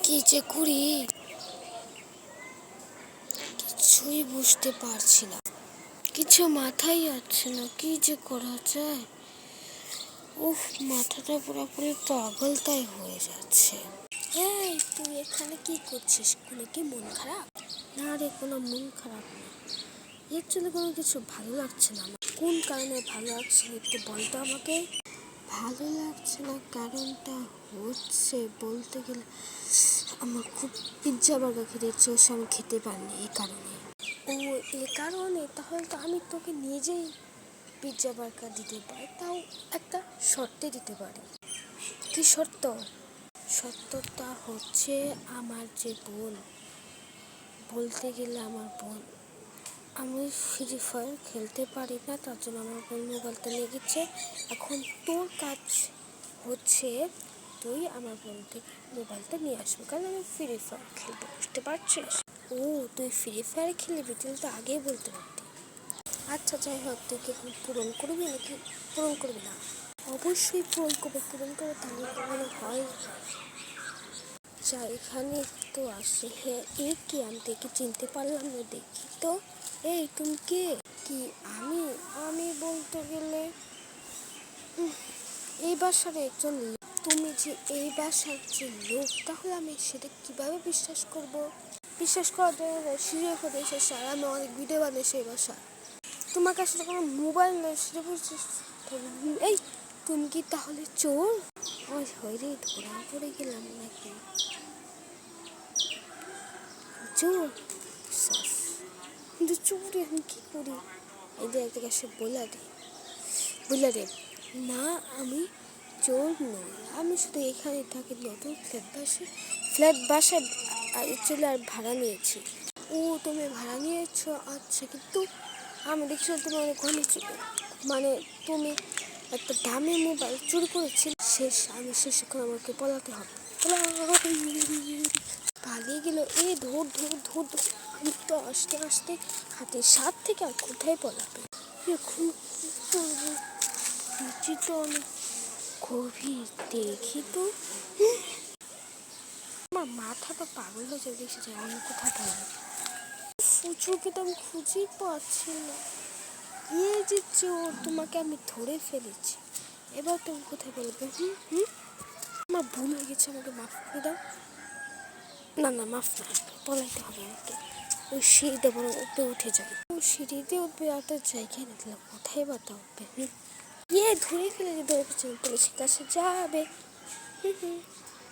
কি যে করি কিছুই বুঝতে পারছি না, কিছু মাথায় যাচ্ছে না, কি যে করা যায়। উফ, মাথাটা পুরোপুরি পাগল তাই হয়ে যাচ্ছে। এই তুই এখানে কি করছিস? কোনো কি মন খারাপ? না রে, কোনো মন খারাপ না, অ্যাকচুয়ালি কোনো কিছু ভালো লাগছে না আমার। কোন কারণে ভালো লাগছে না একটু বলতো আমাকে। ভালো লাগছে না কারণটা হচ্ছে, বলতে গেলে আমার খুব পিৎজা বার্গার খেতে ইচ্ছে হচ্ছে, আমি খেতে পারিনি এই কারণে। ও, এই কারণে? তাহলে তো আমি তোকে নিজেই পিৎজা বার্গার দিতে পারি, তাও একটা শর্তে দিতে পারি। কি শর্ত? সত্যটা হচ্ছে আমার যে বোন, বলতে গেলে আমার বোন, আমি ফ্রি ফায়ার খেলতে পারি না, তার জন্য আমার বোন মোবাইলটা নিয়ে গেছে। এখন তোর কাজ হচ্ছে তুই আমার বোন থেকে মোবাইলটা নিয়ে আসবি, কারণ আমি ফ্রি ফায়ার খেলবো, বুঝতে পারছিস? ও, তুই ফ্রি ফায়ার খেলবি? তাহলে তো আগেই বলতে পারতি। আচ্ছা, যাই হোক, তুই কি পূরণ করবি নাকি পূরণ করবি না? অবশ্যই পূরণ করবো, পূরণ করবো, তাহলে কখনো হয়। যা, এখানে তো আসে। হ্যাঁ, এ কি? আমি দেখি চিনতে পারলাম না, দেখি তো। এই তুমি কে? কি? আমি আমি বলতে গেলে এই বাসার একজন লোক। তুমি যে এই বাসার যে লোক, তাহলে আমি সেটা কিভাবে বিশ্বাস করব? বিশ্বাস করার জন্য সিঁড়ি করে এসেছে, আর আমি অনেক ভিডিও বানিয়ে সেই বাসা। তোমার কাছে তো কোনো মোবাইল নেই, সেটা বুঝছিস? এই, তুমি কি তাহলে চোর? ওই হয়ে ধরা পড়ে গেলাম নাকি চোর? কিন্তু চোরে আমি কি করি? এদের একটা কাছে বলে দে না, আমি চোর নই, আমি শুধু এখানে থাকি, নতুন ফ্ল্যাট বাসায় চলে আর ভাড়া নিয়েছি। ও, তুমি ভাড়া নিয়েছো? আচ্ছা, কিন্তু আমি দেখছিলাম তুমি অনেক মানে তুমি একটা দামি মোবাইল চুরি করেছি। আমি শেষ, এখন আমাকে পলাতে হবে। পালিয়ে গেল। এই ধর ধর ধর ধর, আমি তো আস্তে আস্তে হাতের সাত থেকে আর কোথায় পলাবে এখন? কি করবো? তো অনেক গভীর, দেখি তো। আমার মাথা তো পাগল হয়ে যাবে, দেখছি যে আমি কোথায় পাবো। ফুচুকে তো আমি খুঁজেই পাচ্ছি না। এই যে চোর, তোমাকে আমি ধরে ফেলেছি, এবার তুমি কোথায় বলবে? আমার ভুল হয়ে গেছে, আমাকে মাফ করে দাও। না না, মাফ না, পলাইতে হবে আমাকে। ওই সিঁড়িতে বরং উপরে উঠে যাই। সিঁড়িতে উঠবে, আর তার জায়গায় না দিলাম, কোথায় বাতা উঠবে? ধরে ফেলে, ধরে পুলিশের কাছে যাবে।